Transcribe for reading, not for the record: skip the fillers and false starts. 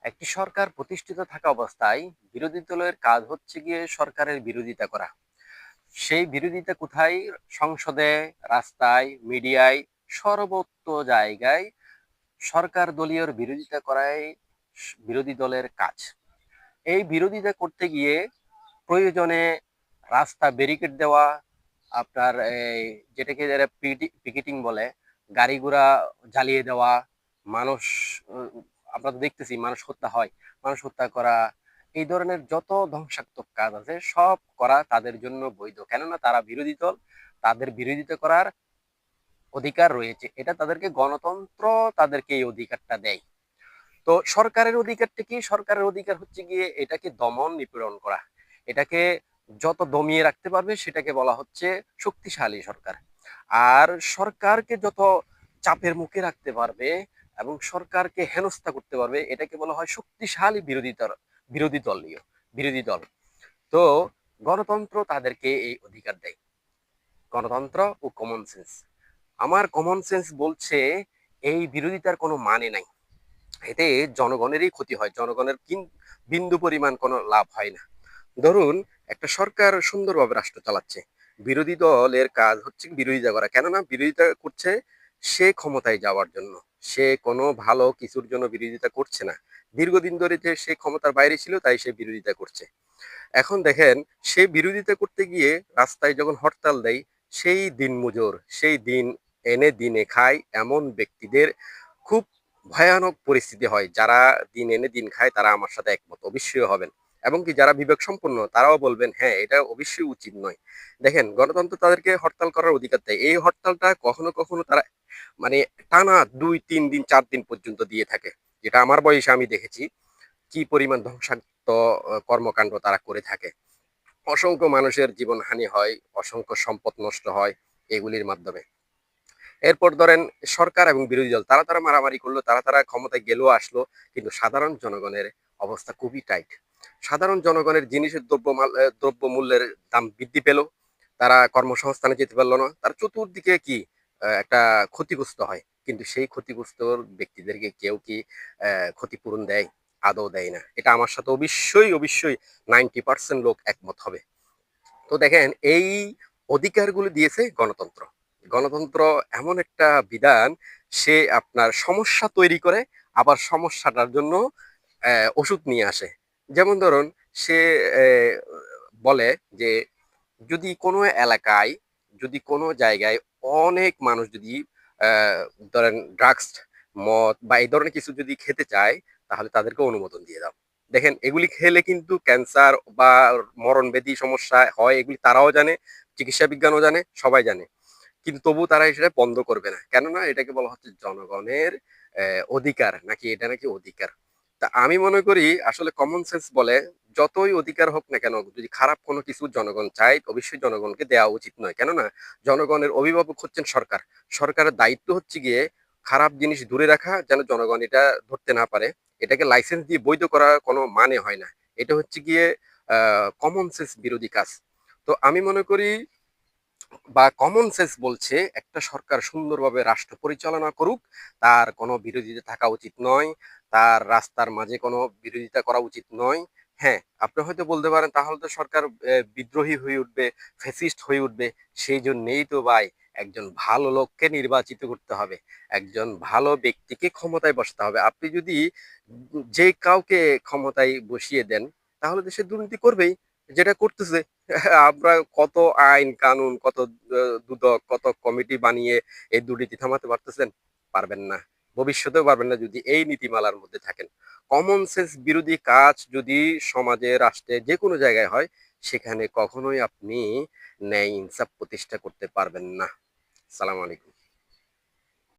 একটি সরকার প্রতিষ্ঠিত থাকা অবস্থায় বিরোধী দলের কাজ হচ্ছে গিয়ে সরকারের বিরোধিতা করা। সেই বিরোধিতা কোথায়? সংসদে, রাস্তায়, মিডিয়ায়, সর্বত্র জায়গায় সরকার দলীয় বিরোধিতা করাই বিরোধী দলের কাজ। এই বিরোধিতা করতে গিয়ে প্রয়োজনে রাস্তা ব্যারিকেড দেওয়া, আপনার এই যেটাকে যারা পিকেটিং বলে, গাড়ি ঘোড়া জ্বালিয়ে দেওয়া, মানুষ আমরা তো দেখতেছি মানুষ হত্যা হয়, মানুষ হত্যা করা, এই ধরনের যত ধ্বংসাত্মক কাজ আছে সব করা তাদের জন্য বৈধ, কেননা তারা বিরোধী দল, তাদের বিরোধিতা করার অধিকার রয়েছে। এটা তাদেরকে গণতন্ত্র তাদেরকে এই অধিকারটা দেয়। তো সরকারের অধিকারটা কি? সরকারের অধিকার হচ্ছে গিয়ে এটাকে দমন নিপীড়ন করা। এটাকে যত দমিয়ে রাখতে পারবে সেটাকে বলা হচ্ছে শক্তিশালী সরকার। আর সরকারকে যত চাপের মুখে রাখতে পারবে এবং সরকারকে হেনস্থা করতে পারবে এটাকে বলা হয় শক্তিশালী বিরোধী দলীয় বিরোধী দল। তো গণতন্ত্র তাদেরকে এই অধিকার দেয়, গণতন্ত্র ও কমন সেন্স। আমার কমন সেন্স বলছে এই বিরোধিতার কোনো মানে নাই। এতে জনগণেরই ক্ষতি হয়, জনগণের বিন্দু পরিমাণ কোনো লাভ হয় না। ধরুন একটা সরকার সুন্দরভাবে রাষ্ট্র চালাচ্ছে, বিরোধী দলের কাজ হচ্ছে বিরোধিতা করা, কেননা বিরোধিতা করছে সে ক্ষমতায় যাওয়ার জন্য, সে কোনো ভালো কিছুর জন্য বিরোধিতা করছে না। দীর্ঘদিন ধরে যে সে ক্ষমতার বাইরে ছিল তাই সে বিরোধিতা করছে। এখন দেখেন, সে বিরোধিতা করতে গিয়ে রাস্তায় যখন হরতাল দেয়, সেই দিন মজুর, সেই দিন এনে দিনে খায় এমন ব্যক্তিদের খুব ভয়ানক পরিস্থিতি হয়। যারা দিন এনে দিন খায় তারা আমার সাথে একমত অবশ্যই হবেন, এবং কি যারা বিবেক সম্পন্ন তারাও বলবেন হ্যাঁ এটা অবশ্যই উচিত নয়। দেখেন, গণতন্ত্র তাদেরকে হরতাল করার অধিকার দেয়। এই হরতালটা কখনো কখনো তারা মানে টানা 2-3 দিন 4 দিন পর্যন্ত দিয়ে থাকে, যেটা আমার বয়সে আমি দেখেছি কি পরিমাণ ধ্বংসাত্মক কর্মকাণ্ড তারা করে থাকে। অসংখ্য মানুষের জীবনহানি হয়, অসংখ্য সম্পদ নষ্ট হয় এগুলির মাধ্যমে। এরপর ধরেন সরকার এবং বিরোধী দল তারা তারা মারামারি করলো, তারা তারা ক্ষমতায় গেলেও আসলো, কিন্তু সাধারণ জনগণের অবস্থা খুবই টাইট। সাধারণ জনগণের জিনিসের দ্রব্য মূল্যের দাম বৃদ্ধি পেল, তারা কর্মসংস্থানে যেতে পারলো না, তার চতুর্দিকে কি একটা ক্ষতিগ্রস্ত হয়, কিন্তু সেই ক্ষতিগ্রস্ত ব্যক্তিদেরকে কেউ কি ক্ষতিপূরণ দেয়? আদৌ দেয় না। এটা আমার সাথে অবশ্যই অবশ্যই 90% লোক একমত হবে। তো দেখেন, এই অধিকারগুলো দিয়েছে গণতন্ত্র। গণতন্ত্র এমন একটা বিধান, সে আপনার সমস্যা তৈরি করে আবার সমস্যাটার জন্য ওষুধ নিয়ে আসে। যেমন ধরুন, সে আহ, বলে যে যদি কোনো এলাকায়, যদি কোনো জায়গায় অনেক মানুষ যদি আহ, ধরেন ড্রাগস, মদ বা এই ধরনের কিছু যদি খেতে চায়, তাহলে তাদেরকে অনুমোদন দিয়ে দাও। দেখেন, এগুলি খেলে কিন্তু ক্যান্সার বা মরণ ব্যাধি সমস্যা হয়, এগুলি তারাও জানে, চিকিৎসা বিজ্ঞানও জানে, সবাই জানে, কিন্তু তবু তারা সেটা বন্ধ করবে না, কেননা এটাকে বলা হচ্ছে জনগণের অধিকার, নাকি এটা নাকি অধিকার। তা আমি মনে করি আসলে কমন সেন্স বলে যতই অধিকার হোক না কেন, যদি খারাপ কোনো কিছু জনগণ চায় অবশ্যই জনগণকে দেওয়া উচিত নয়, কেননা জনগণের অভিভাবক হচ্ছেন সরকার। সরকারের দায়িত্ব হচ্ছে গিয়ে খারাপ জিনিস দূরে রাখা, যেন জনগণ এটা ধরতে না পারে। এটাকে লাইসেন্স দিয়ে বৈধ করার কোনো মানে হয় না। এটা হচ্ছে গিয়ে কমন সেন্স বিরোধী কাজ। তো আমি মনে করি বা কমন সেন্স বলছে একটা সরকার সুন্দরভাবে রাষ্ট্র পরিচালনা করুক, তার কোনো বিরোধিতা থাকা উচিত নয়, তার রাস্তার মাঝে কোনো বিরোধিতা করা উচিত নয়। হ্যাঁ, আপনি হয়তো বলতে পারেন তাহলে তো সরকার বিদ্রোহী হয়ে উঠবে, ফ্যাসিস্ট হয়ে উঠবে। সেই জন্যেই তো ভাই একজন ভালো লোককে নির্বাচিত করতে হবে, একজন ভালো ব্যক্তিকে ক্ষমতায় বসাতে হবে। আপনি যদি যে কাউকে ক্ষমতায় বসিয়ে দেন, তাহলে দেশে দুর্নীতি করবেই, যেটা করতেছে। আমরা কত আইন কানুন, কত দুদক, কত কমিটি বানিয়ে এই দুর্নীতি থামাতে পারতেছেন? পারবেন না, ভবিষ্যতেও পারবেন না যদি এই নীতিমালার মধ্যে থাকেন। কমন সেন্স বিরোধী কাজ যদি সমাজে, রাষ্ট্রে, যে কোনো জায়গায় হয়, সেখানে কখনোই আপনি ন্যায় ইনসাফ প্রতিষ্ঠা করতে পারবেন না। সালাম আলাইকুম।